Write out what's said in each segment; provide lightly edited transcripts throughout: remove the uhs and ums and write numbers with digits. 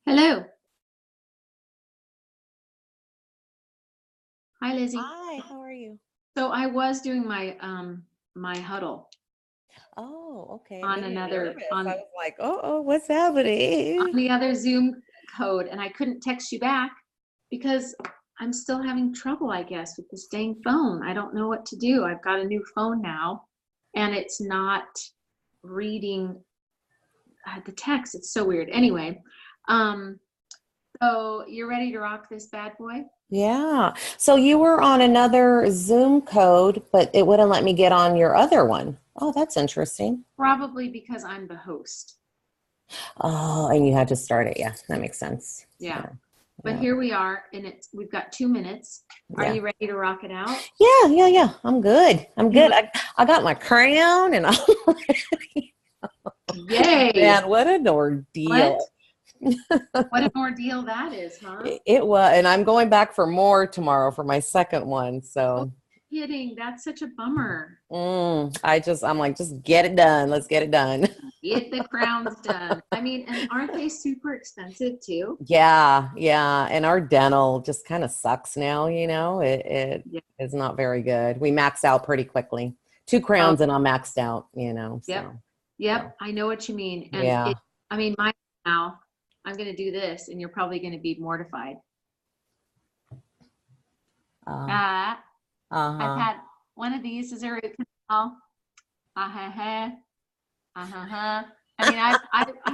Hello. Hi, Lizzie. Hi, how are you? So I was doing my huddle Oh, okay. It on made me nervous. I on was like, oh, what's happening? the other Zoom code, and I couldn't text you back because I'm still having trouble, I guess, with this dang phone. I don't know what to do. I've got a new phone now, and it's not reading the text. It's so weird. Anyway, um, so you're ready to rock this bad boy? Yeah. So you were on another Zoom code, but it wouldn't let me get on your other one. Oh, that's interesting. Probably because I'm the host. Oh, and you had to start it. Yeah, that makes sense. Yeah. Yeah. But Yeah. here we are, and we've got 2 minutes. Are Yeah. you ready to rock it out? Yeah. I'm good. I'm You good. look, I got my crown and I'm ready. yay! Man, what an What? ordeal. What an ordeal that is, huh? It was, and I'm going back for more tomorrow for my second one. Oh, So kidding. That's such a bummer. I'm like, just get it done. Let's get it done. Get the crowns done. I mean, and aren't they super expensive too? Yeah. And our dental just kind of sucks now, it Yeah. is not very good. We max out pretty quickly. Two Oh, crowns and I'm maxed out, yep. so Yep. I know what you mean. And yeah. I mean, mine now, I'm going to do this, and you're probably going to be mortified. Uh, I've uh-huh. had one of these. Is there a canal? Uh-huh. Uh-huh. I mean, I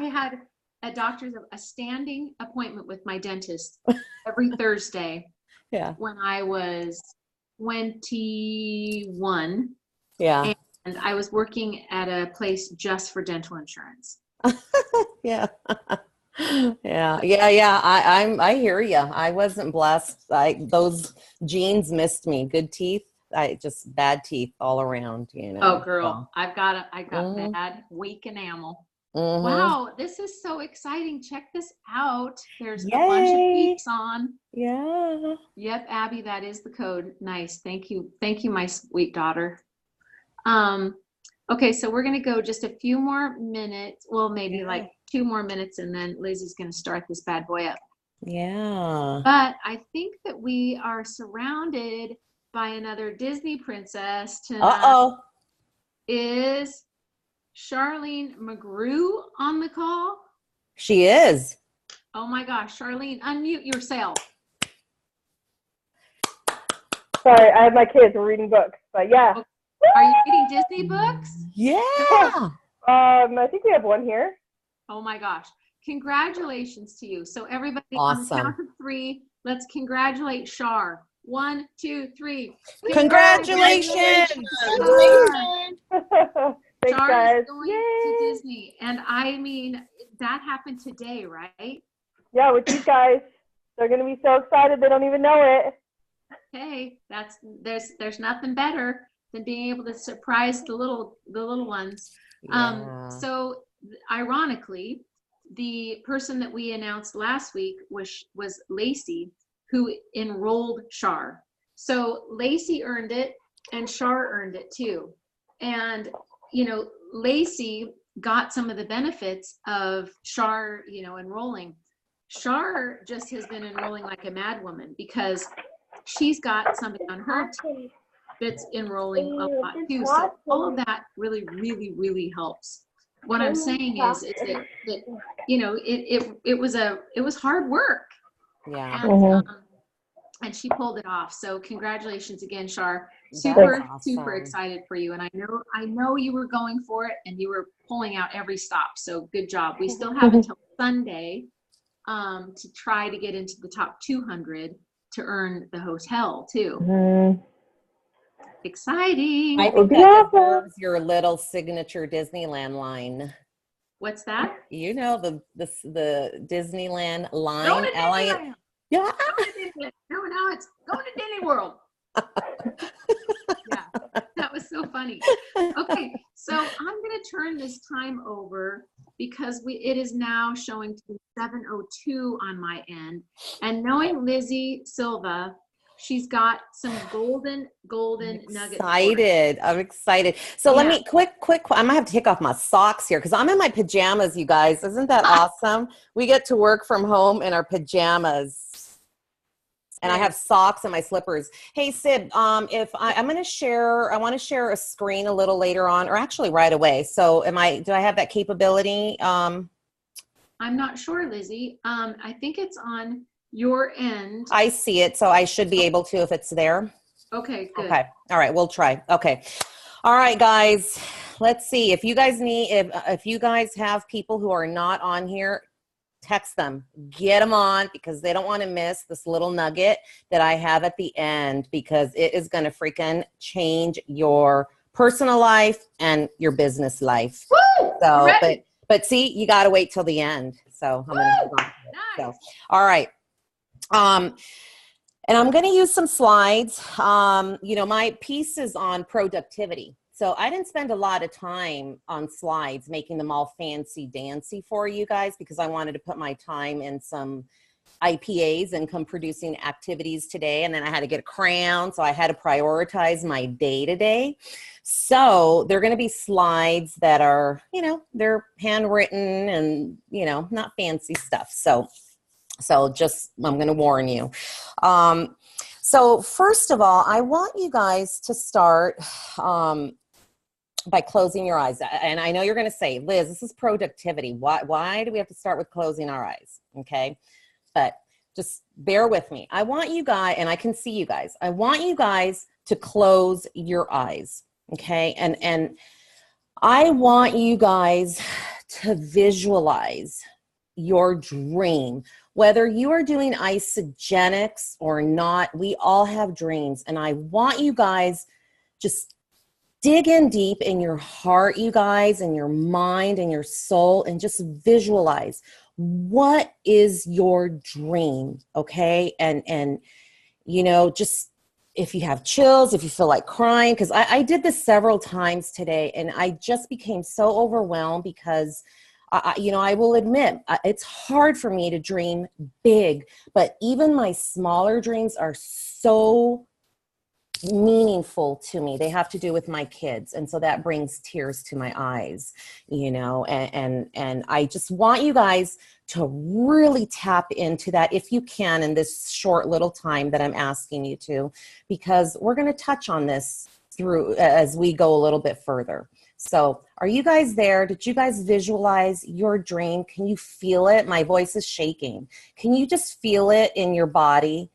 had a standing appointment with my dentist every Thursday Yeah. when I was 21, Yeah. and I was working at a place just for dental insurance. Yeah. Yeah. I hear you. I wasn't blessed. Those genes missed me. Good teeth. I just bad teeth all around, Oh, So. girl, I got Mhm. bad, weak enamel. Mhm. Wow, this is so exciting. Check this out. There's a bunch of Yay. peeps on. Yeah. Yep, Abby, that is the code. Nice. Thank you. Thank you, my sweet daughter. Um, okay, so we're gonna go just a few more minutes. Well, maybe Yeah. like 2 more minutes, and then Lizzie's gonna start this bad boy up. Yeah. But I think that we are surrounded by another Disney princess tonight. Uh-oh. Is Charlene McGrew on the call? She is. Oh my gosh, Charlene, unmute yourself. Sorry, I have my kids. We're reading books, but yeah. Are you reading Disney books? Yeah. I think we have one here. Oh my gosh. Congratulations to you. So everybody on the Awesome. count of 3, let's congratulate Char. 1, 2, 3. Congratulations. Thanks, Char guys. is going to Disney. And I mean, that happened today, right? Yeah, with these guys. They're going to be so excited they don't even know it. Hey, there's nothing better than being able to surprise the little ones. Yeah. So ironically, the person that we announced last week was Lacey, who enrolled Char. So Lacey earned it and Char earned it too. And Lacey got some of the benefits of Char, enrolling. Char just has been enrolling like a mad woman because she's got somebody on her team that's enrolling a lot too. So all of that really, really, really helps. What I'm saying is that it was hard work. Yeah. And she pulled it off. So congratulations again, Char. Awesome. Super excited for you. And I know you were going for it and you were pulling out every stop. So good job. We still have until Sunday to try to get into the top 200 to earn the hotel too. Exciting. I think that deserves your little signature Disneyland line. What's that? The Disneyland line. Going to Disneyland. Yeah. No, it's going to Disney World. Yeah, that was so funny. Okay, so I'm going to turn this time over because it is now showing to be 7:02 on my end. And knowing Lizzie Silva, she's got some golden nuggets for us. Excited. I'm excited. So let Yeah. me quick. I'm gonna have to take off my socks here because I'm in my pajamas, you guys. Isn't that awesome? We get to work from home in our pajamas. And I have socks and my slippers. Hey, Sib, if I'm going to share, I want to share a screen a little later on, or actually right away. So do I have that capability? I'm not sure, Lizzie. I think it's on your end. I see it. So I should be able to if it's there. Okay, good. Okay. All right. We'll try. Okay. All right, guys. Let's see. If you guys if you guys have people who are not on here, text them, get them on, because they don't want to miss this little nugget that I have at the end, because it is going to freaking change your personal life and your business life. Woo! So, Ready? but see, you got to wait till the end. So I'm going to hold on to it. Nice. So, all right. And I'm going to use some slides. My piece is on productivity. So I didn't spend a lot of time on slides, making them all fancy dancy for you guys, because I wanted to put my time in some IPAs, income producing activities today. And then I had to get a crown. So I had to prioritize my day to day. So they're going to be slides that are, they're handwritten and, not fancy stuff. So just, I'm going to warn you. So first of all, I want you guys to start, by closing your eyes. And I know you're going to say, Liz, this is productivity. Why do we have to start with closing our eyes? Okay. But just bear with me. I want you guys, and I can see you guys, I want you guys to close your eyes. Okay. And I want you guys to visualize your dream. Whether you are doing isogenics or not, we all have dreams. And I want you guys just dig in deep in your heart, you guys, and your mind and your soul, and just visualize, what is your dream, okay? And just if you have chills, if you feel like crying, because I did this several times today, and I just became so overwhelmed because, I will admit, it's hard for me to dream big, but even my smaller dreams are so meaningful to me. They have to do with my kids. And so that brings tears to my eyes, and I just want you guys to really tap into that if you can in this short little time that I'm asking you to, because we're going to touch on this through as we go a little bit further. So are you guys there? Did you guys visualize your dream? Can you feel it? My voice is shaking. Can you just feel it in your body?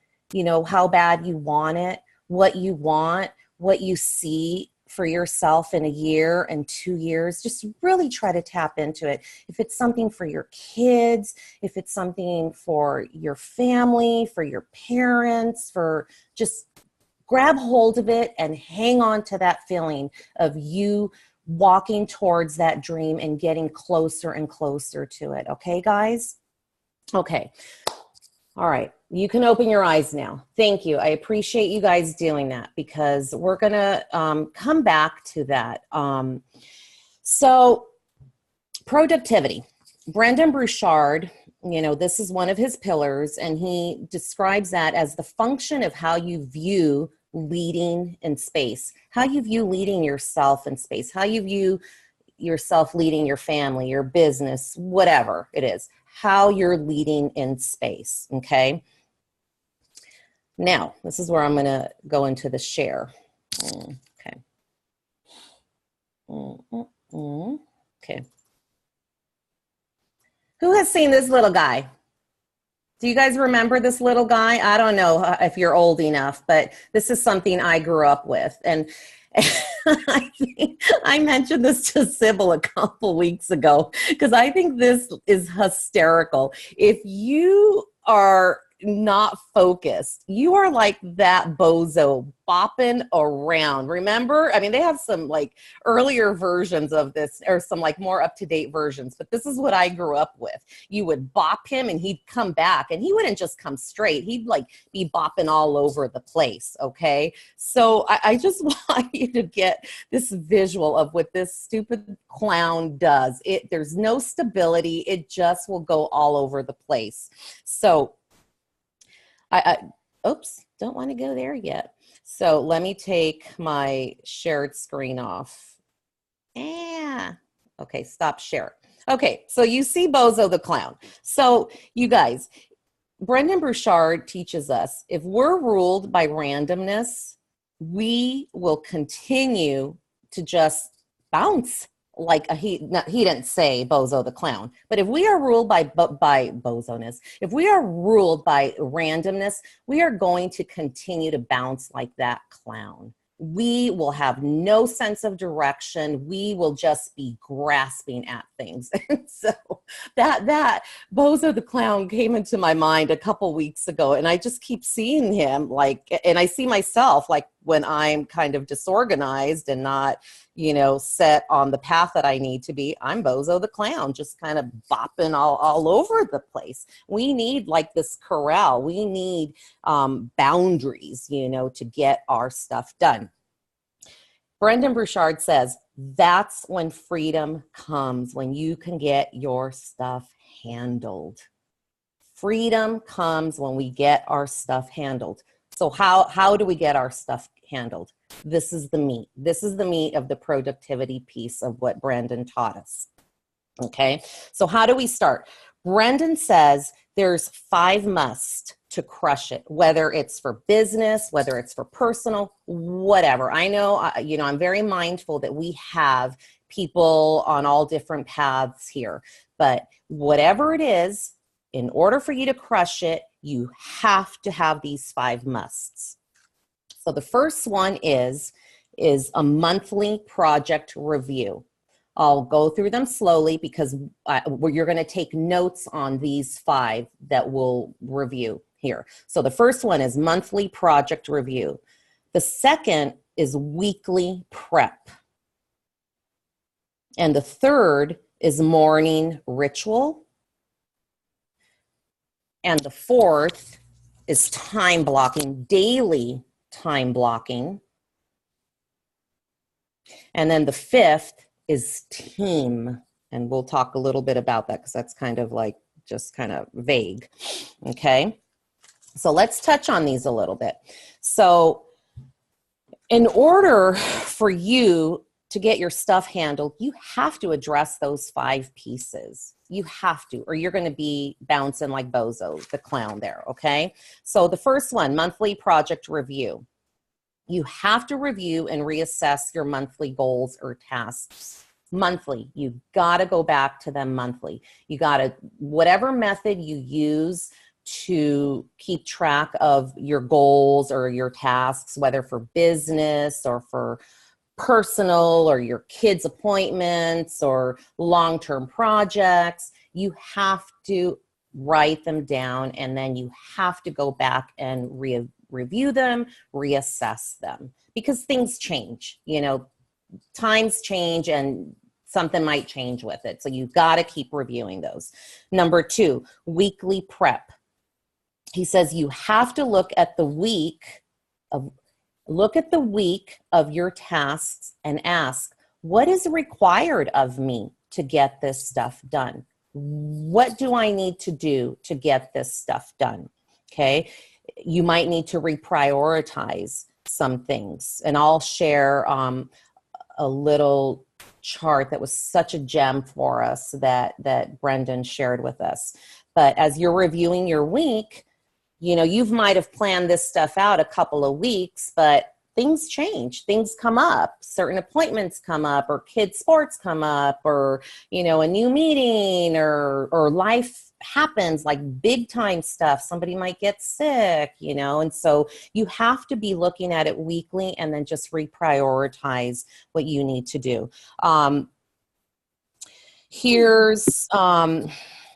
How bad you want it, what you want, what you see for yourself in a year and 2 years. Just really try to tap into it. If it's something for your kids, if it's something for your family, for your parents, just grab hold of it and hang on to that feeling of you walking towards that dream and getting closer and closer to it. Okay, guys? Okay. All right. You can open your eyes now. Thank you. I appreciate you guys doing that, because we're going to come back to that. So productivity. Brendan Burchard, this is one of his pillars, and he describes that as the function of how you view leading in space, how you view leading yourself in space, how you view yourself leading your family, your business, whatever it is, how you're leading in space. Okay. Now, this is where I'm going to go into the share. Okay. Okay. Who has seen this little guy? Do you guys remember this little guy? I don't know if you're old enough, but this is something I grew up with. And I mentioned this to Sybil a couple weeks ago, because I think this is hysterical. If you are not focused, you are like that bozo bopping around. Remember? I mean, they have some like earlier versions of this, or some like more up-to-date versions, but this is what I grew up with. You would bop him and he'd come back, and he wouldn't just come straight. He'd like be bopping all over the place. Okay. So I just want you to get this visual of what this stupid clown does. There's no stability. It just will go all over the place. So oops, don't want to go there yet. So let me take my shared screen off. Yeah. Okay, stop share. Okay, so you see Bozo the Clown. So you guys, Brendan Burchard teaches us if we're ruled by randomness, we will continue to just bounce like a he didn't say Bozo the Clown, but if we are ruled by bozoness, if we are ruled by randomness, we are going to continue to bounce like that clown. We will have no sense of direction. We will just be grasping at things. And so that Bozo the Clown came into my mind a couple weeks ago, and I just keep seeing him and I see myself like when I'm kind of disorganized and not, set on the path that I need to be, I'm Bozo the Clown, just kind of bopping all over the place. We need like this corral. We need boundaries, to get our stuff done. Brendan Burchard says, that's when freedom comes, when you can get your stuff handled. Freedom comes when we get our stuff handled. So how do we get our stuff handled? This is the meat. This is the meat of the productivity piece of what Brendan taught us. Okay, so how do we start? Brendan says there's 5 musts to crush it, whether it's for business, whether it's for personal, whatever. I know, I'm very mindful that we have people on all different paths here, but whatever it is, in order for you to crush it, you have to have these 5 musts. So the first one is a monthly project review. I'll go through them slowly because you're going to take notes on these 5 that we'll review here. So the first one is monthly project review. The second is weekly prep. And the third is morning ritual. And the fourth is time blocking, daily time blocking. And then the fifth is team. And we'll talk a little bit about that because that's kind of like just kind of vague. Okay. So let's touch on these a little bit. So in order for you to get your stuff handled, you have to address those 5 pieces. You have to, or you're going to be bouncing like Bozo the Clown there, okay? So the first one, monthly project review. You have to review and reassess your monthly goals or tasks. Monthly, you got to go back to them monthly. You got to, whatever method you use to keep track of your goals or your tasks, whether for business or for personal or your kids' appointments or long-term projects, you have to write them down, and then you have to go back and review them, reassess them, because things change, times change and something might change with it. So you've got to keep reviewing those. Number 2, weekly prep. He says you have to look at the week of your tasks and ask, what is required of me to get this stuff done? What do I need to do to get this stuff done? Okay. You might need to reprioritize some things. And I'll share a little chart that was such a gem for us that Brendan shared with us. But as you're reviewing your week, you might have planned this stuff out a couple of weeks, but things change, things come up, certain appointments come up, or kids' sports come up, or, a new meeting, or life happens, like big time stuff. Somebody might get sick, and so you have to be looking at it weekly and then just reprioritize what you need to do.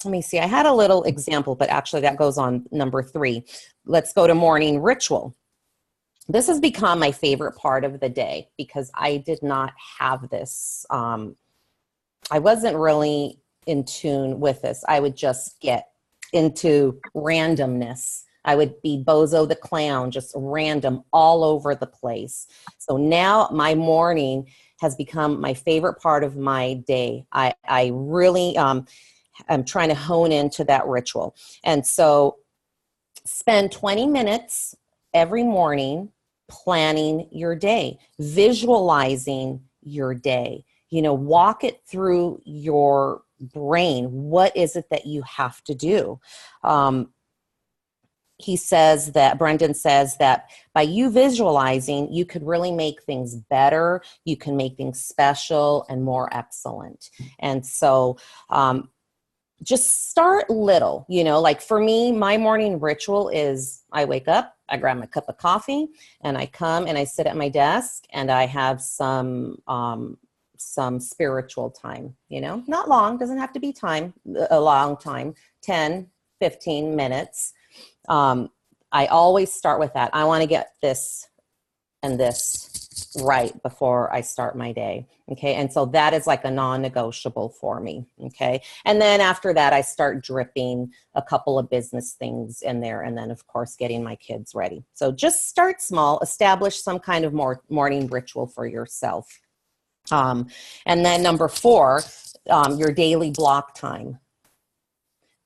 Let me see, I had a little example, but actually that goes on number 3. Let's go to morning ritual. This has become my favorite part of the day because I did not have this. I wasn't really in tune with this. I would just get into randomness. I would be Bozo the Clown, just random all over the place. So now my morning has become my favorite part of my day. I really, I'm trying to hone into that ritual. And so spend 20 minutes every morning planning your day, visualizing your day, walk it through your brain. What is it that you have to do? Brendan says that by you visualizing, you could really make things better. You can make things special and more excellent. And so, just start little, like for me, my morning ritual is I wake up, I grab my cup of coffee, and I come and I sit at my desk and I have some spiritual time, not long, doesn't have to be a long time, 10, 15 minutes. I always start with that. I want to get this and this right before I start my day. Okay. And so that is like a non-negotiable for me. Okay. And then after that, I start dripping a couple of business things in there. And then of course, getting my kids ready. So just start small, establish some kind of morning ritual for yourself. And then number 4, your daily block time.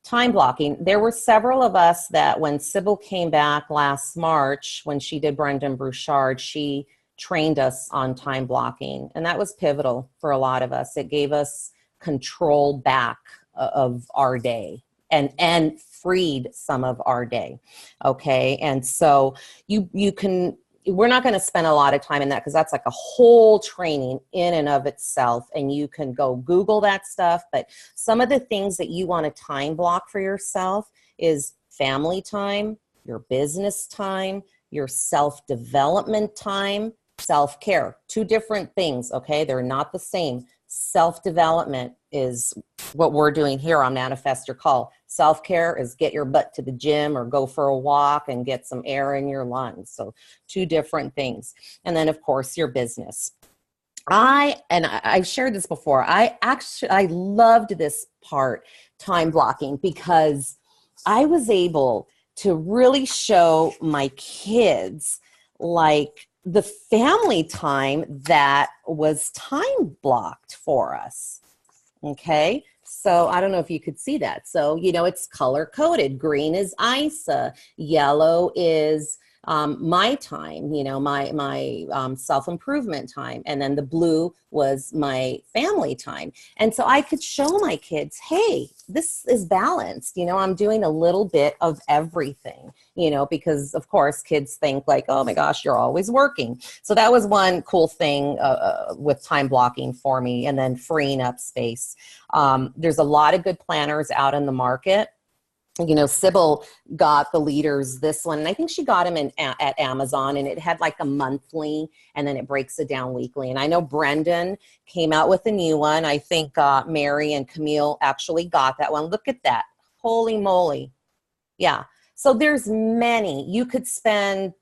Time blocking. There were several of us that when Sybil came back last March, when she did Brendan Bouchard, she trained us on time blocking. And that was pivotal for a lot of us. It gave us control back of our day and freed some of our day. Okay. And so we're not going to spend a lot of time in that because that's like a whole training in and of itself. And you can go Google that stuff. But some of the things that you want to time block for yourself is family time, your business time, your self-development time, self-care. 2 different things, okay? They're not the same. Self-development is what we're doing here on Manifest Your Call. Self-care is get your butt to the gym or go for a walk and get some air in your lungs. So 2 different things. And then, of course, your business. I've shared this before. I loved this part, time blocking, because I was able to really show my kids like the family time that was time blocked for us. Okay. So I don't know if you could see that. So, it's color coded. Green is Isa. Yellow is my time, my self-improvement time. And then the blue was my family time. And so I could show my kids, hey, this is balanced. I'm doing a little bit of everything, because of course kids think like, oh my gosh, you're always working. So that was one cool thing with time blocking for me, and then freeing up space. There's a lot of good planners out in the market. Sybil got the Leaders, this one, and I think she got him at Amazon, and it had like a monthly, and then it breaks it down weekly. And I know Brendan came out with a new one. I think Mary and Camille actually got that one. Look at that. Holy moly. Yeah. So there's many. You could spend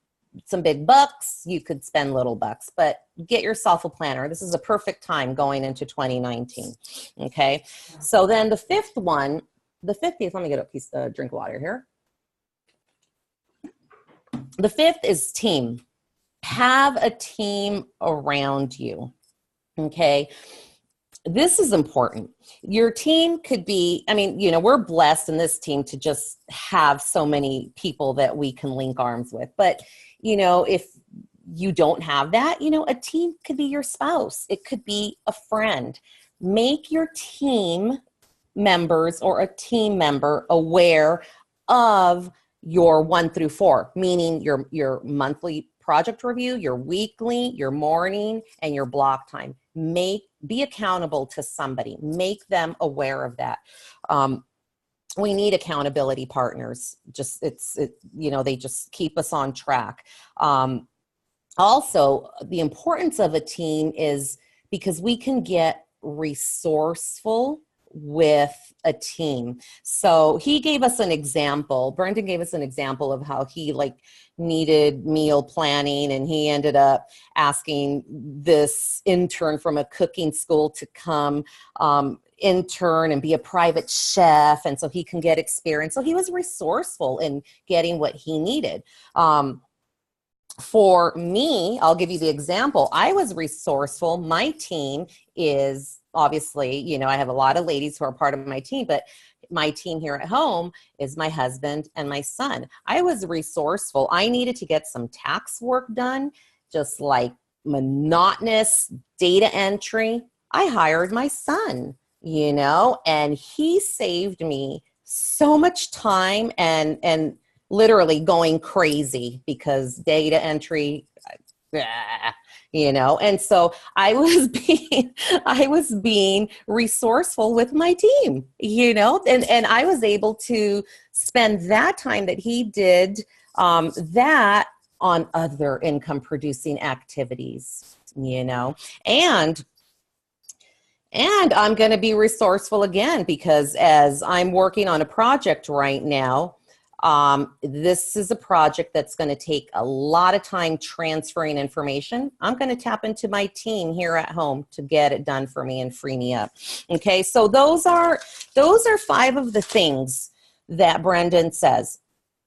some big bucks. You could spend little bucks, but get yourself a planner. This is a perfect time going into 2019. Okay. So then the 5th one, let me get a drink of water here. The 5th is team. Have a team around you. Okay. This is important. Your team could be, we're blessed in this team to just have so many people that we can link arms with. But, if you don't have that, a team could be your spouse. It could be a friend. Make your team members or a team member aware of your 1 through 4, meaning your monthly project review, your weekly, your morning, and your block time. Be accountable to somebody. Make them aware of that. We need accountability partners. They just keep us on track. Also, the importance of a team is because we can get resourceful with a team. So he gave us an example. Brendan gave us an example of how he needed meal planning, and he ended up asking this intern from a cooking school to come intern and be a private chef, and so he can get experience. So he was resourceful in getting what he needed. For me, I'll give you the example. I was resourceful. My team is obviously, I have a lot of ladies who are part of my team, but my team here at home is my husband and my son. I was resourceful. I needed to get some tax work done, just like monotonous data entry. I hired my son, and he saved me so much time and literally going crazy because data entry, and so I was being resourceful with my team, and I was able to spend that time that he did that on other income producing activities, and I'm going to be resourceful again because as I'm working on a project right now, this is a project that's going to take a lot of time transferring information. I'm going to tap into my team here at home to get it done for me and free me up. Okay, so those are 5 of the things that Brendan says.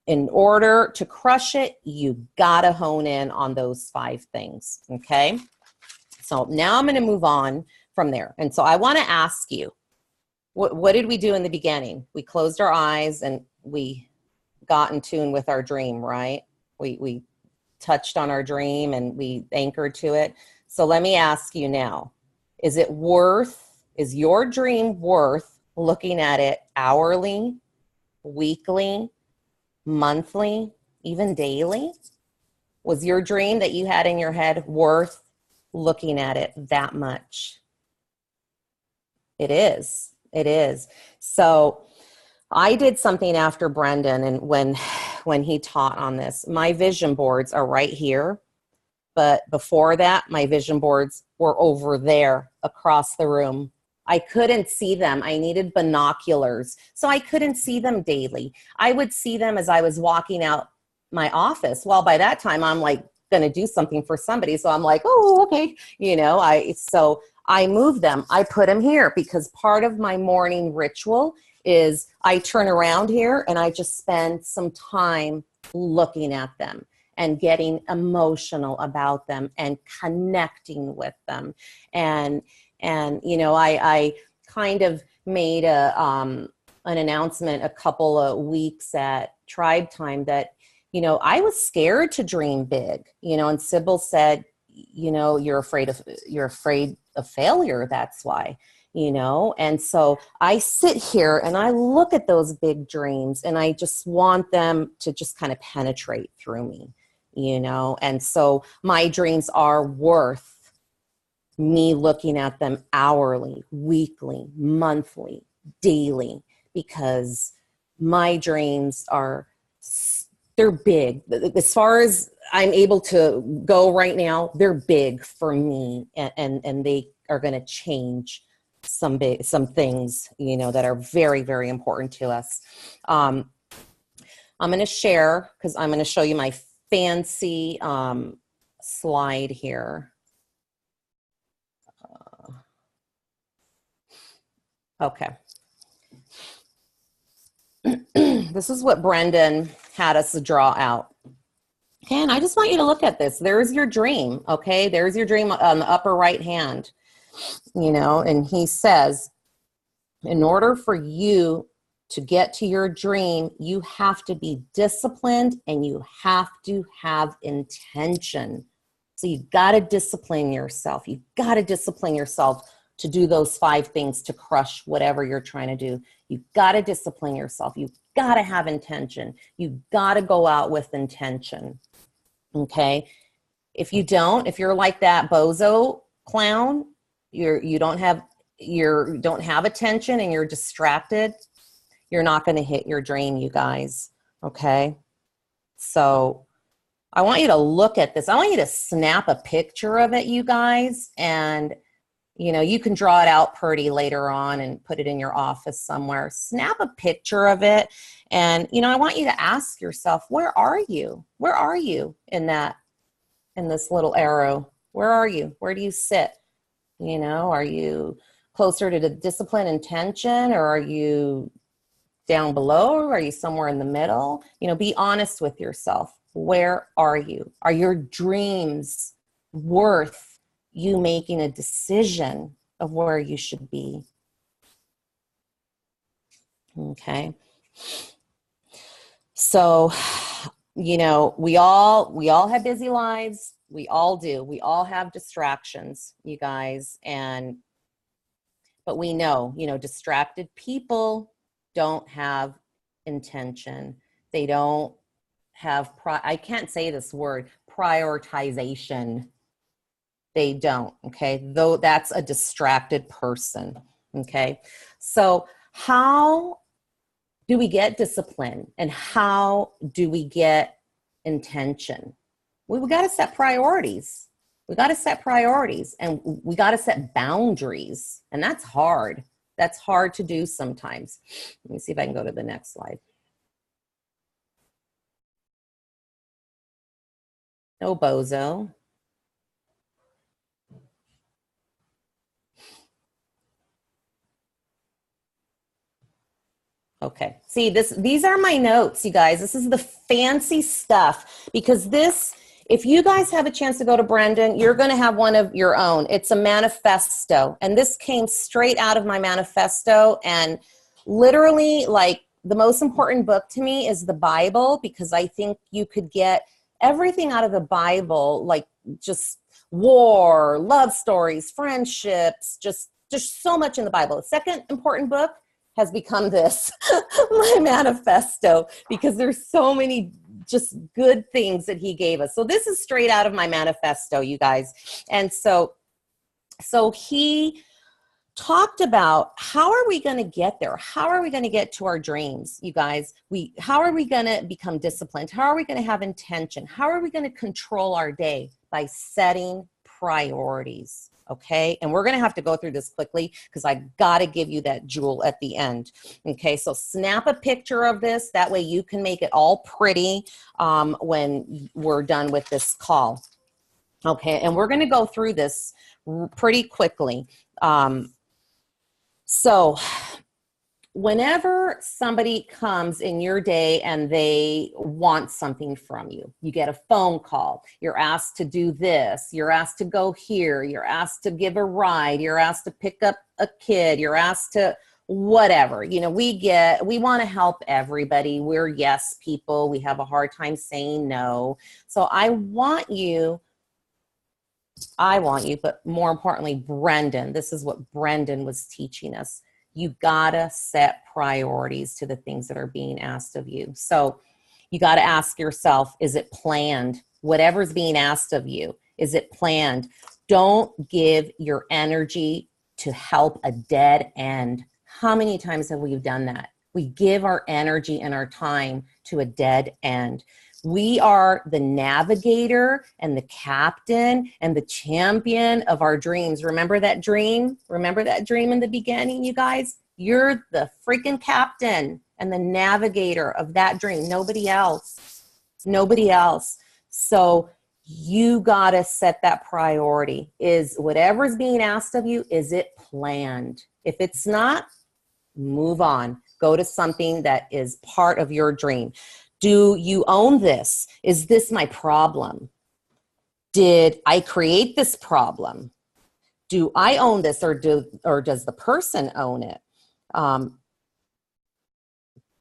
In order to crush it, you got to hone in on those 5 things. Okay, so now I'm going to move on from there. And so I want to ask you, what did we do in the beginning? We closed our eyes and we got in tune with our dream, right? We touched on our dream and we anchored to it. So let me ask you now, is your dream worth looking at it hourly, weekly, monthly, even daily? Was your dream that you had in your head worth looking at it that much? It is. It is. So I did something after Brendan, and when he taught on this, my vision boards are right here. But before that, my vision boards were over there across the room. I couldn't see them. I needed binoculars. So I couldn't see them daily. I would see them as I was walking out my office. Well, by that time, I'm like going to do something for somebody. So I'm like, oh, okay. So I moved them. I put them here because part of my morning ritual is I turn around here and I just spend some time looking at them and getting emotional about them and connecting with them. And I kind of made an announcement a couple of weeks at Tribe Time that, I was scared to dream big, and Sybil said, you're afraid of failure. That's why, and so I sit here and I look at those big dreams and I just want them to just kind of penetrate through me, and so my dreams are worth me looking at them hourly, weekly, monthly, daily, because my dreams they're big. As far as I'm able to go right now, they're big for me, and they are going to change some things, that are very, very important to us. I'm going to share, because I'm going to show you my fancy slide here. Okay. This is what Brendan had us draw out. Okay, and I just want you to look at this. There's your dream, okay? There's your dream on the upper right hand, and he says, in order for you to get to your dream, you have to be disciplined and you have to have intention. So you got to discipline yourself. You got to discipline yourself to do those 5 things to crush whatever you're trying to do. You got to discipline yourself. You got to have intention. You got to go out with intention. Okay? If you're like that bozo clown, you don't have attention and you're distracted, you're not going to hit your dream, you guys. Okay? So I want you to look at this. I want you to snap a picture of it, you guys, and you can draw it out pretty later on and put it in your office somewhere. Snap a picture of it. And, I want you to ask yourself, where are you? Where are you in this little arrow? Where are you? Where do you sit? Are you closer to the discipline intention, or are you down below? Or are you somewhere in the middle? Be honest with yourself. Where are you? Are your dreams worth you making a decision of where you should be? Okay. So, you know, we all have busy lives. We all do. We all have distractions, you guys. But we know, you know, distracted people don't have intention. They don't have, I can't say this word, prioritization. They don't, okay? Though that's a distracted person, okay? So how do we get discipline and how do we get intention? We got to set priorities. We got to set priorities and we got to set boundaries. And that's hard. That's hard to do sometimes. Let me see if I can go to the next slide. No bozo. Okay. See, these are my notes, you guys. This is the fancy stuff because this, if you guys have a chance to go to Brendan, you're going to have one of your own. It's a manifesto. And this came straight out of my manifesto. And literally, like, the most important book to me is the Bible because I think you could get everything out of the Bible, like just war, love stories, friendships, just so much in the Bible. The second important book has become this, my manifesto, because there's so many just good things that he gave us. So this is straight out of my manifesto, you guys. And so he talked about how are we going to get there? How are we going to get to our dreams, you guys? How are we going to become disciplined? How are we going to have intention? How are we going to control our day? By setting priorities. Okay. And we're going to have to go through this quickly because I got to give you that jewel at the end. Okay. So snap a picture of this. That way you can make it all pretty when we're done with this call. Okay. And we're going to go through this pretty quickly. So whenever somebody comes in your day and they want something from you, you get a phone call, you're asked to do this, you're asked to go here, you're asked to give a ride, you're asked to pick up a kid, you're asked to whatever, you know, we want to help everybody. We're yes people. We have a hard time saying no. So I want you, but more importantly, Brendan, this is what Brendan was teaching us. You gotta set priorities to the things that are being asked of you. So you gotta ask yourself, is it planned? Whatever's being asked of you, is it planned? Don't give your energy to help a dead end. How many times have we done that? We give our energy and our time to a dead end. We are the navigator and the captain and the champion of our dreams. Remember that dream? Remember that dream in the beginning, you guys? You're the freaking captain and the navigator of that dream. Nobody else. Nobody else. So you got to set that priority. Is whatever's being asked of you, is it planned? If it's not, move on. Go to something that is part of your dream. Do you own this? Is this my problem? Did I create this problem? Do I own this or does the person own it?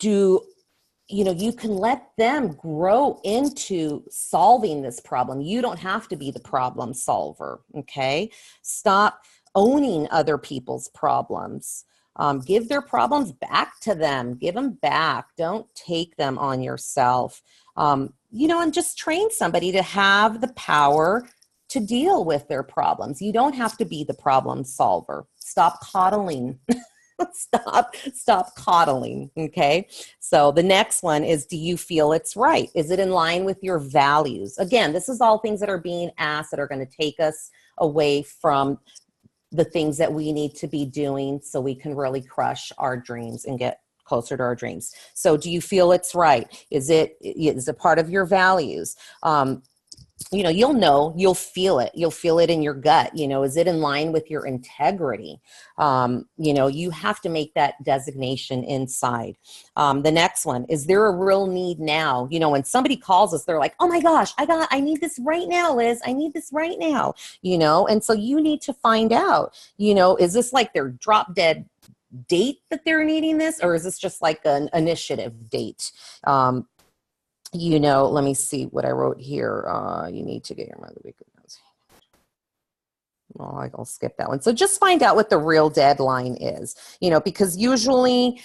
You can let them grow into solving this problem. You don't have to be the problem solver, okay? Stop owning other people's problems. Give their problems back to them. Give them back. Don't take them on yourself. And just train somebody to have the power to deal with their problems. You don't have to be the problem solver. Stop coddling. Stop coddling. Okay. So the next one is, do you feel it's right? Is it in line with your values? Again, this is all things that are being asked that are going to take us away from the things that we need to be doing so we can really crush our dreams and get closer to our dreams. So do you feel it's right? Is it part of your values? You'll feel it. You'll feel it in your gut. Is it in line with your integrity? You have to make that designation inside. The next one, is there a real need now? When somebody calls us, they're like, oh my gosh, I need this right now, Liz. I need this right now, and so you need to find out, is this like their drop dead date that they're needing this, or is this just like an initiative date? You know, let me see what I wrote here. You need to get your mother week. Well, I'll skip that one. So just find out what the real deadline is, you know, because usually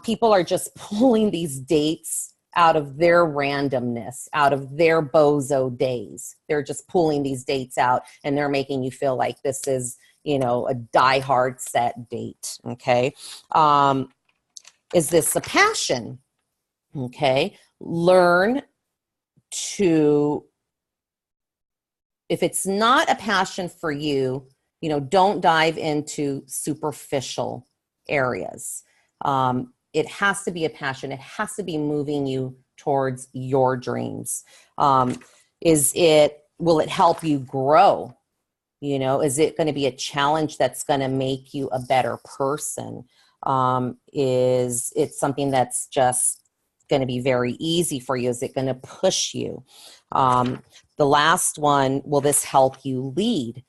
people are just pulling these dates out of their randomness, out of their bozo days. They're just pulling these dates out and they're making you feel like this is, you know, a diehard set date. Okay. Is this a passion? Okay. Learn to, if it's not a passion for you, you know, don't dive into superficial areas. It has to be a passion. It has to be moving you towards your dreams. Will it help you grow? You know, is it going to be a challenge that's going to make you a better person? Is it something that's just going to be very easy for you? Is it going to push you? The last one, will this help you lead?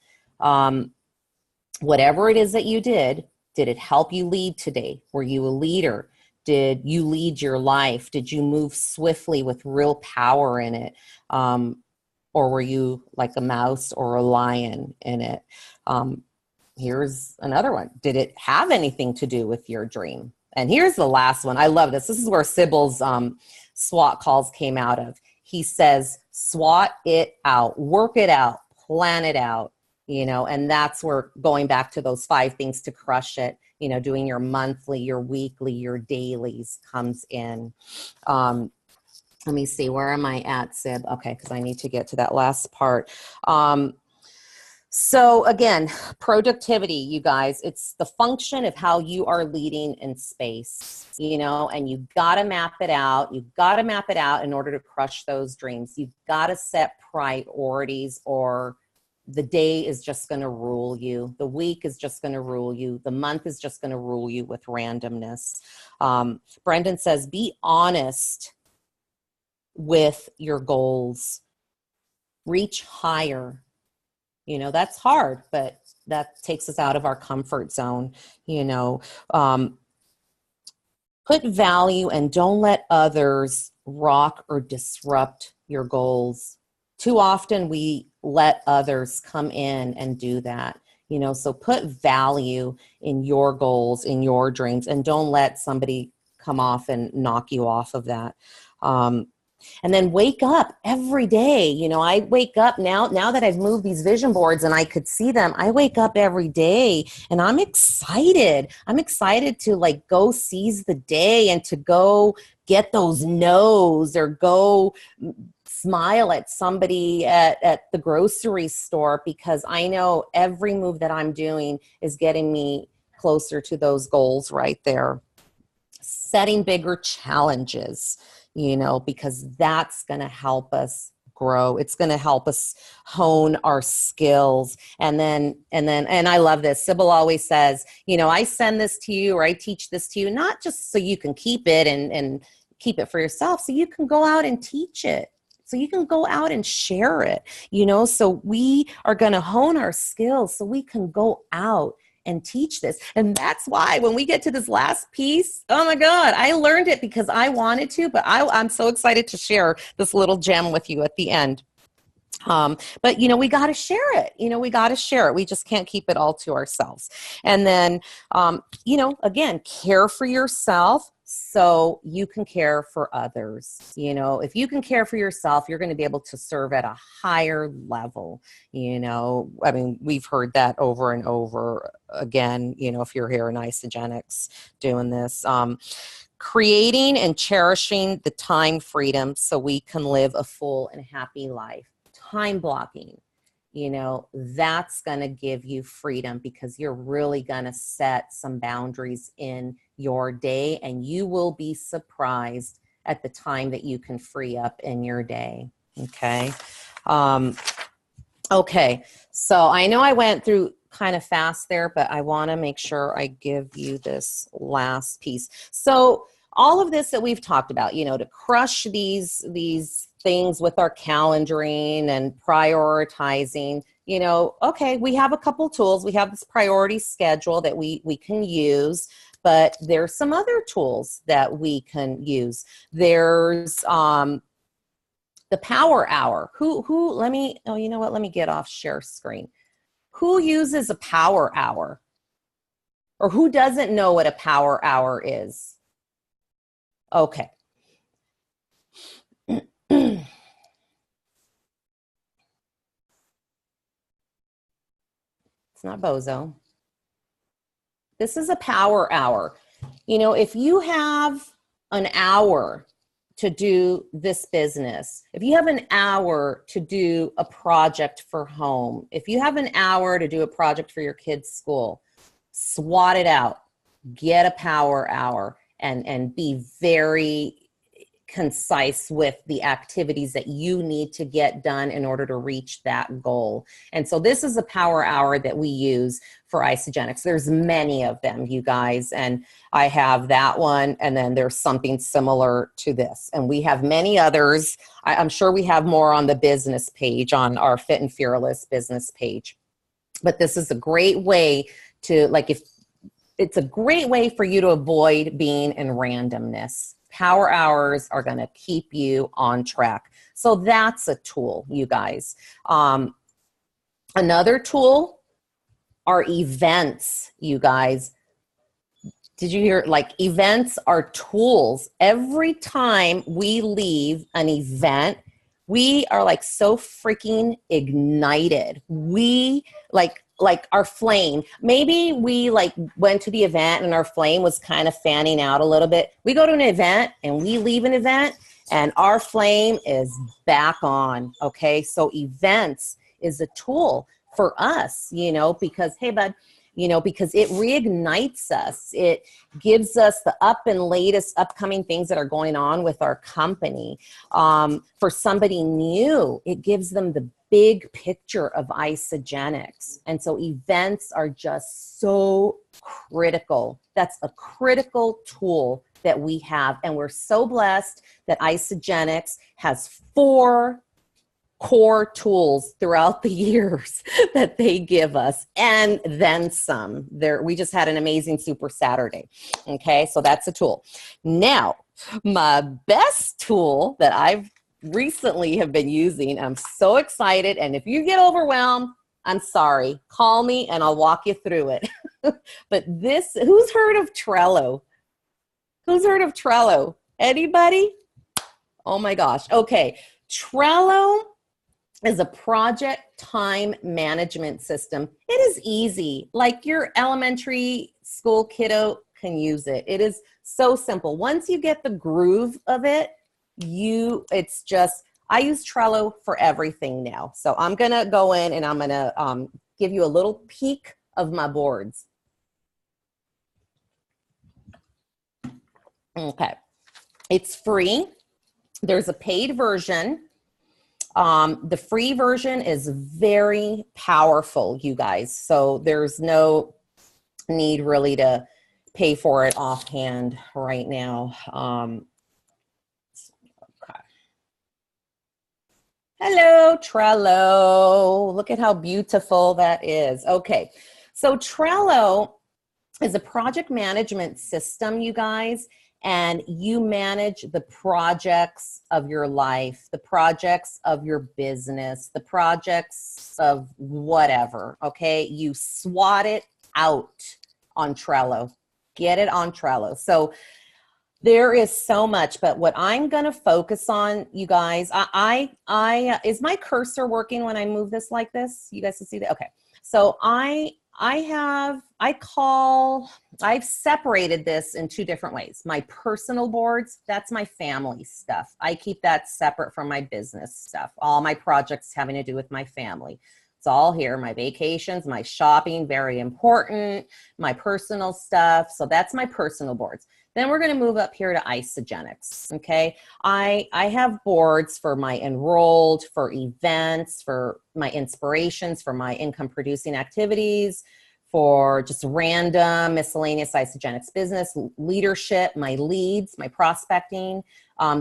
Whatever it is that you did it help you lead today? Were you a leader? Did you lead your life? Did you move swiftly with real power in it? Or were you like a mouse or a lion in it? Here's another one. Did it have anything to do with your dream? And here's the last one. I love this. This is where Sybil's SWOT calls came out of. He says, SWOT it out, work it out, plan it out, you know, and that's where going back to those 5 things to crush it, you know, doing your monthly, your weekly, your dailies comes in. Let me see, where am I at, Sib? Okay, because I need to get to that last part. So again, productivity, you guys, it's the function of how you are leading in space, you know, and you got to map it out. You've got to map it out in order to crush those dreams. You've got to set priorities, or the day is just going to rule you. The week is just going to rule you. The month is just going to rule you with randomness. Brendan says, be honest with your goals. Reach higher. You know, that's hard, but that takes us out of our comfort zone. You know, put value and don't let others rock or disrupt your goals. Too often we let others come in and do that. You know, so put value in your goals, in your dreams, and don't let somebody come off and knock you off of that. And then wake up every day. You know, I wake up now that I've moved these vision boards and I could see them, I wake up every day and I'm excited. I'm excited to like go seize the day and to go get those no's or go smile at somebody at the grocery store, because I know every move that I'm doing is getting me closer to those goals right there. Setting bigger challenges, you know, because that's going to help us grow. It's going to help us hone our skills. And I love this. Sybil always says, you know, I send this to you, or I teach this to you, not just so you can keep it and keep it for yourself, so you can go out and teach it. So you can go out and share it, you know, so we are going to hone our skills so we can go out and teach this. And that's why when we get to this last piece, oh my God, I learned it because I wanted to, but I'm so excited to share this little gem with you at the end. But, you know, we got to share it. You know, we got to share it. We just can't keep it all to ourselves. And then, you know, again, care for yourself so you can care for others. You know, if you can care for yourself, you're going to be able to serve at a higher level. You know, I mean, we've heard that over and over again, you know, if you're here in Isogenics doing this. Creating and cherishing the time freedom so we can live a full and happy life. Time blocking, you know, that's going to give you freedom, because you're really going to set some boundaries in your day, and you will be surprised at the time that you can free up in your day. Okay. Okay. So I know I went through kind of fast there, but I want to make sure I give you this last piece. So all of this that we've talked about, you know, to crush these things with our calendaring and prioritizing, you know, okay, we have a couple tools. We have this priority schedule that we can use, but there's some other tools that we can use. There's the power hour. Let me, oh, you know what? Let me get off share screen. Who uses a power hour? Or who doesn't know what a power hour is? Okay. It's not bozo. This is a power hour. You know, if you have an hour to do this business, if you have an hour to do a project for home, if you have an hour to do a project for your kids' school, swat it out, get a power hour, and be very concise with the activities that you need to get done in order to reach that goal. And so this is a power hour that we use for Isagenix. There's many of them, you guys, and I have that one, and then there's something similar to this. And we have many others. I'm sure we have more on the business page, on our Fit and Fearless business page. But this is a great way to, like, if it's a great way for you to avoid being in randomness. Power hours are going to keep you on track. So that's a tool, you guys. Another tool are events, you guys. Did you hear? Like, events are tools. Every time we leave an event, we are like so freaking ignited. We like our flame. Maybe we like went to the event and our flame was kind of fanning out a little bit. We go to an event and we leave an event and our flame is back on. Okay. So events is a tool for us, you know, because, hey, bud, you know, because it reignites us. It gives us the up and latest upcoming things that are going on with our company. For somebody new, it gives them the big picture of Isagenix. And so events are just so critical. That's a critical tool that we have. And we're so blessed that Isagenix has 4 core tools throughout the years that they give us, and then some. We just had an amazing Super Saturday. Okay, so that's a tool. Now, my best tool that I've recently have been using, I'm so excited, and if you get overwhelmed, I'm sorry, call me and I'll walk you through it. But this, who's heard of Trello? Who's heard of Trello? Anybody? Oh my gosh. Okay, Trello is a project time management system. It is easy. Like, your elementary school kiddo can use it. It is so simple. Once you get the groove of it, it's just, I use Trello for everything now. So I'm going to go in and I'm going to give you a little peek of my boards. Okay. It's free. There's a paid version. The free version is very powerful, you guys. So there's no need really to pay for it offhand right now. Okay. Hello, Trello. Look at how beautiful that is. Okay. So Trello is a project management system, you guys. And you manage the projects of your life, the projects of your business, the projects of whatever, okay? You swat it out on Trello. Get it on Trello. So there is so much, but what I'm going to focus on, you guys, is my cursor working when I move this like this? You guys can see that? Okay. So I've separated this in 2 different ways. My personal boards, that's my family stuff. I keep that separate from my business stuff. All my projects having to do with my family. It's all here. My vacations, my shopping, very important. My personal stuff. So that's my personal boards. Then we're going to move up here to Isagenix. Okay. I have boards for my enrolled, for events, for my inspirations, for my income producing activities, for just random miscellaneous Isagenix business, leadership, my leads, my prospecting,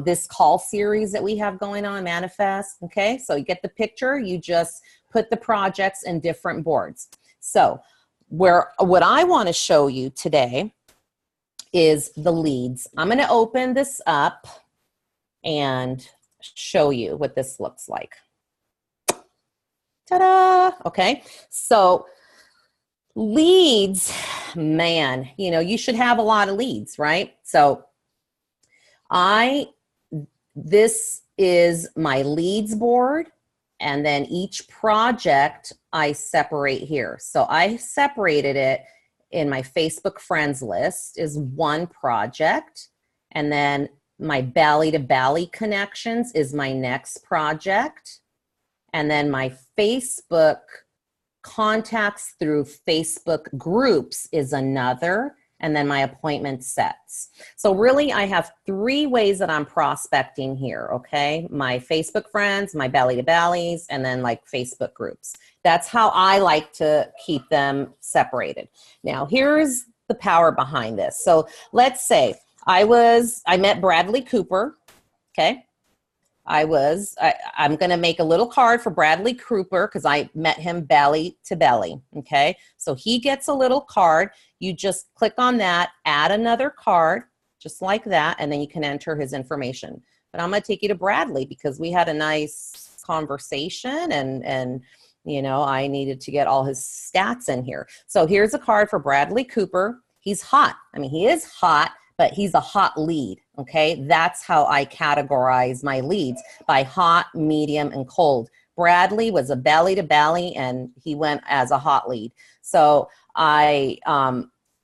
this call series that we have going on, Manifest. Okay. So you get the picture. You just put the projects in different boards. So what I want to show you today is the leads. I'm going to open this up and show you what this looks like. Ta-da! Okay, so leads, man, you know, you should have a lot of leads, right? So this is my leads board, and then each project I separate here. So I separated it in my Facebook friends list is one project, and then my Bally to Bally connections is my next project, and then my Facebook contacts through Facebook groups is another, and then my appointment sets. So really I have 3 ways that I'm prospecting here, okay? My Facebook friends, my Bally to Ballies, and then like Facebook groups. That's how I like to keep them separated. Now here's the power behind this. So let's say I met Bradley Cooper, okay? I'm going to make a little card for Bradley Cooper because I met him belly to belly. Okay. So he gets a little card. You just click on that, add another card, just like that. And then you can enter his information. But I'm going to take you to Bradley because we had a nice conversation and, you know, I needed to get all his stats in here. So here's a card for Bradley Cooper. He's hot. I mean, he is hot, but he's a hot lead, okay? That's how I categorize my leads, by hot, medium, and cold. Bradley was a belly to belly, and he went as a hot lead. So I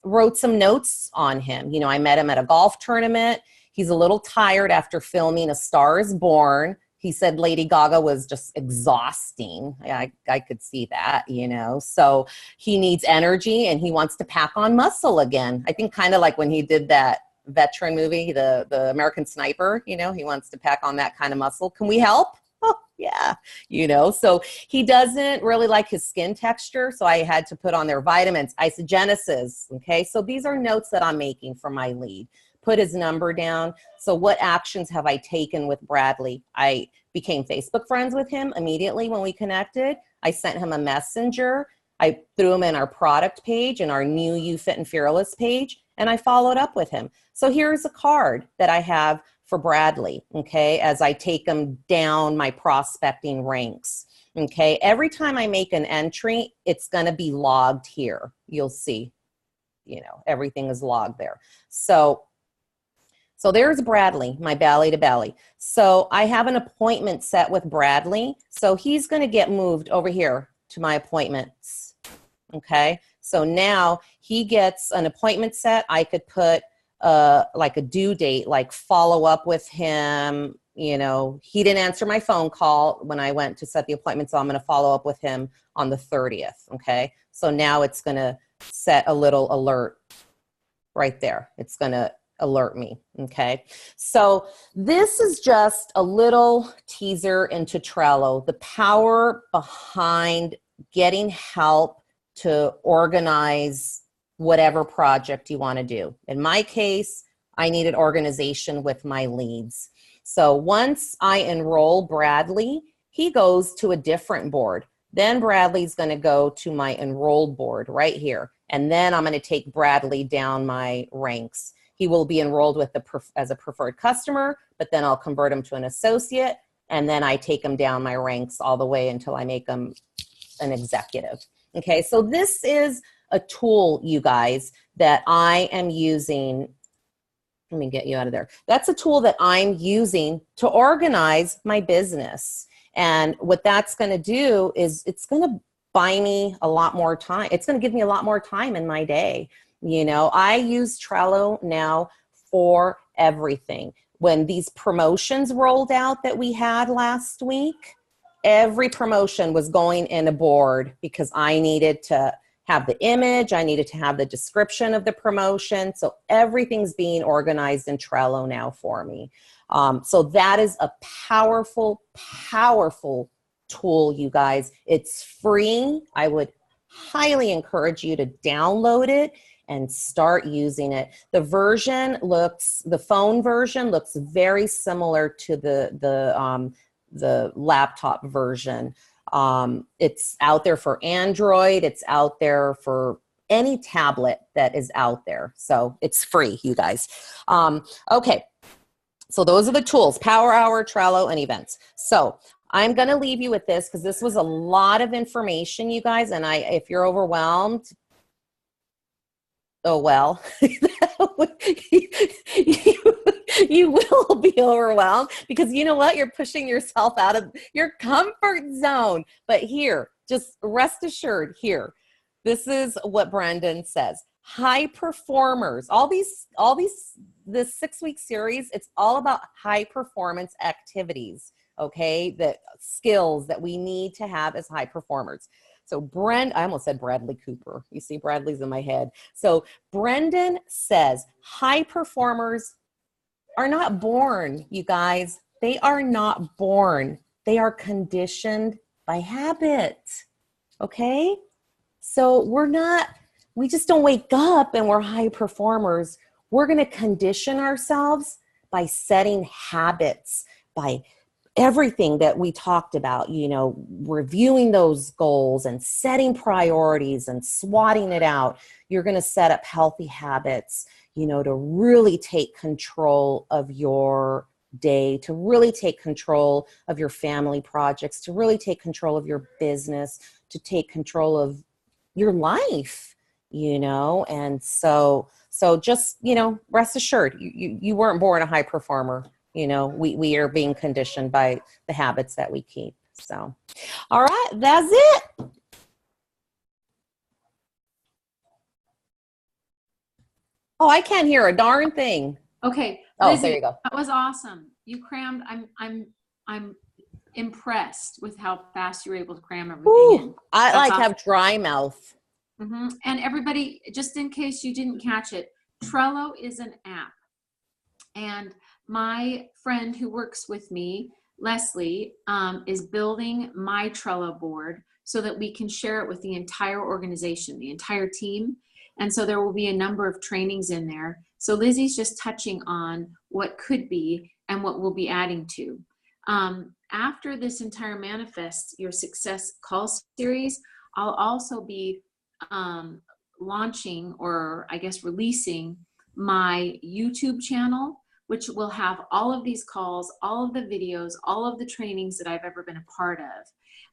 wrote some notes on him. You know, I met him at a golf tournament. He's a little tired after filming A Star is Born. He said Lady Gaga was just exhausting. I could see that, you know. So he needs energy and he wants to pack on muscle again. I think kind of like when he did that veteran movie, the American Sniper, you know, he wants to pack on that kind of muscle. Can we help? Oh, yeah, you know. So he doesn't really like his skin texture. So I had to put on their vitamins, isogenesis. Okay, so these are notes that I'm making for my lead. Put his number down. So what actions have I taken with Bradley? I became Facebook friends with him immediately when we connected. I sent him a messenger. I threw him in our product page and our new You Fit and Fearless page, and I followed up with him. So here's a card that I have for Bradley, okay, as I take him down my prospecting ranks. Okay, every time I make an entry, it's going to be logged here. You'll see, you know, everything is logged there. So there's Bradley, my belly to belly. So I have an appointment set with Bradley. So he's going to get moved over here to my appointments. Okay. So now he gets an appointment set. I could put like a due date, like follow up with him. You know, he didn't answer my phone call when I went to set the appointment. So I'm going to follow up with him on the 30th. Okay. So now it's going to set a little alert right there. It's going to alert me. Okay. So this is just a little teaser into Trello, the power behind getting help to organize whatever project you want to do. In my case, I needed organization with my leads. So once I enroll Bradley, he goes to a different board. Then Bradley's going to go to my enrolled board right here. And then I'm going to take Bradley down my ranks. He will be enrolled with as a preferred customer, but then I'll convert him to an associate, and then I take him down my ranks all the way until I make him an executive. Okay, so this is a tool, you guys, that I am using. Let me get you out of there. That's a tool that I'm using to organize my business. And what that's going to do is it's going to buy me a lot more time. It's going to give me a lot more time in my day. You know, I use Trello now for everything. When these promotions rolled out that we had last week, every promotion was going in a board because I needed to have the image, I needed to have the description of the promotion. So everything's being organized in Trello now for me. So that is a powerful, powerful tool, you guys. It's free. I would highly encourage you to download it and start using it. The phone version looks very similar to the laptop version. It's out there for Android. It's out there for any tablet that is out there. So it's free, you guys. Okay. So those are the tools: Power Hour, Trello, and events. So I'm going to leave you with this because this was a lot of information, you guys. And if you're overwhelmed, oh, well, you will be overwhelmed because you know what? You're pushing yourself out of your comfort zone. But here, just rest assured here, this is what Brendan says. High performers, this 6-week series, it's all about high performance activities, okay? The skills that we need to have as high performers. So I almost said Bradley Cooper. You see, Bradley's in my head. So Brendan says high performers are not born, you guys. They are not born. They are conditioned by habit, okay? So we just don't wake up and we're high performers. We're going to condition ourselves by setting habits, by everything that we talked about, reviewing those goals and setting priorities and swatting it out. You're going to set up healthy habits, to really take control of your day, to really take control of your family projects, to really take control of your business, to take control of your life, and so just, rest assured, you weren't born a high performer. We are being conditioned by the habits that we keep. So, all right, that's it. Oh, I can't hear a darn thing. Okay. Oh, Lizzie, there you go. that was awesome. You crammed. I'm impressed with how fast you were able to cram everything in. I That's have dry mouth. Mm-hmm. And everybody, just in case you didn't catch it, Trello is an app. And my friend who works with me, Leslie, is building my Trello board so that we can share it with the entire organization, the entire team. And so there will be a number of trainings in there. So Lizzie's just touching on what could be and what we'll be adding to. After this entire Manifest Your Success call series, I'll also be launching, or I guess releasing, my YouTube channel, which will have all of these calls, all of the videos, all of the trainings that I've ever been a part of,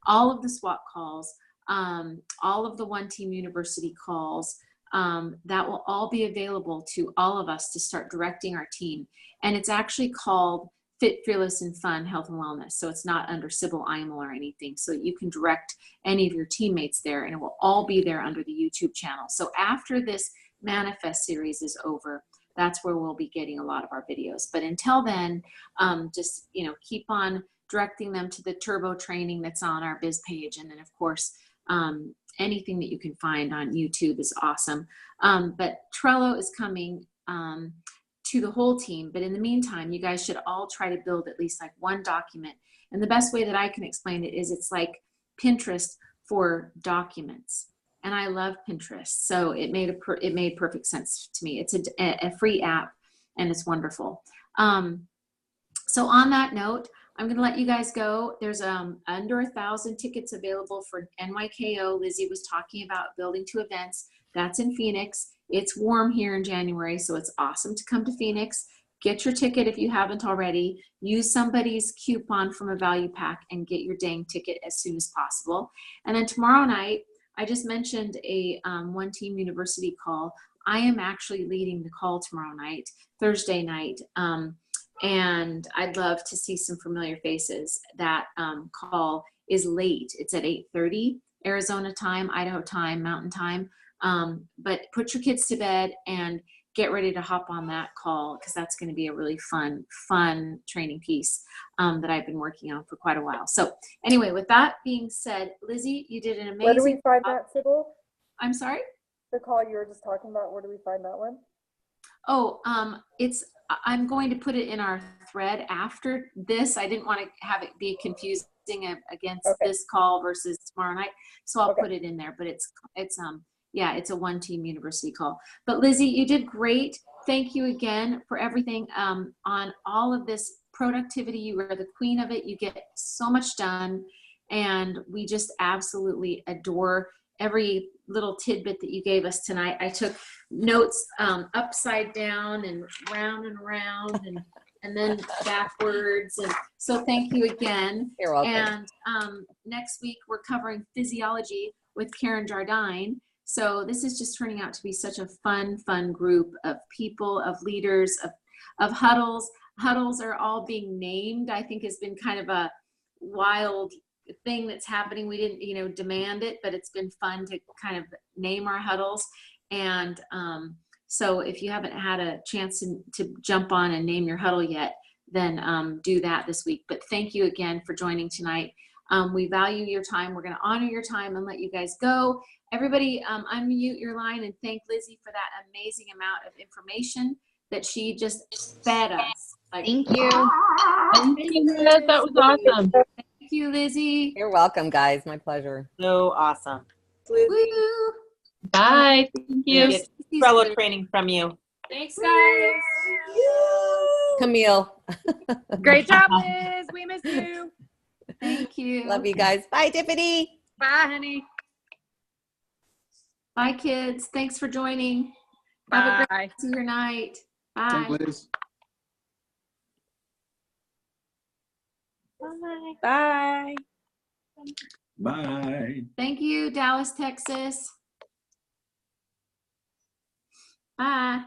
all of the SWAT calls, all of the One Team University calls, that will all be available to all of us to start directing our team. And it's actually called Fit, Fearless, and Fun Health and Wellness. So it's not under Sybil Imel or anything. So you can direct any of your teammates there, and it will all be there under the YouTube channel. So after this Manifest series is over, that's where we'll be getting a lot of our videos. But until then, just, keep on directing them to the turbo training that's on our biz page. And then of course, anything that you can find on YouTube is awesome. But Trello is coming to the whole team. But in the meantime, you guys should all try to build at least like one document. And the best way that I can explain it is it's like Pinterest for documents. And I love Pinterest. So it made perfect sense to me. It's a free app and it's wonderful. So on that note, I'm going to let you guys go. There's under 1,000 tickets available for NYKO. Lizzie was talking about building to events. That's in Phoenix. It's warm here in January, so it's awesome to come to Phoenix. Get your ticket if you haven't already. Use somebody's coupon from a value pack and get your dang ticket as soon as possible. And then tomorrow night, I just mentioned a One Team University call. I am actually leading the call tomorrow night, Thursday night. And I'd love to see some familiar faces. That call is late. It's at 8:30 Arizona time, Idaho time, Mountain time. But put your kids to bed and get ready to hop on that call, because that's going to be a really fun training piece that I've been working on for quite a while. So anyway, with that being said, Lizzie, you did an amazing Where do we find job. that, Sybil? I'm sorry? The call you were just talking about, where do we find that one? Oh, I'm going to put it in our thread after this. I didn't want to have it be confusing against this call versus tomorrow night. So I'll put it in there, but it's a One Team University call. But Lizzie, you did great. Thank you again for everything on all of this productivity. You are the queen of it. You get so much done, and we just absolutely adore every little tidbit that you gave us tonight. I took notes upside down and round and then backwards. And so thank you again. You're welcome. And next week we're covering physiology with Karen Jardine. So this is just turning out to be such a fun group of people, of leaders, of huddles. Huddles are all being named. I think has been kind of a wild thing that's happening. We didn't, demand it, but it's been fun to kind of name our huddles. And so if you haven't had a chance to jump on and name your huddle yet, then do that this week. But thank you again for joining tonight. We value your time. We're going to honor your time and let you guys go. Everybody, unmute your line and thank Lizzie for that amazing amount of information that she just fed us. Thank you. Thank you, Liz. That was awesome. Thank you, Lizzie. You're welcome, guys. My pleasure. So awesome. Woo. Bye. Thank you. Get Trello training from you. Thanks, guys. Camille. Great job, Liz. We miss you. Thank you. Love you guys. Bye, Tiffany. Bye, honey. Bye, kids. Thanks for joining. Have a great Bye. rest of your night. Bye. Thank Liz. Bye. Bye. Thank you, Dallas, Texas. Bye.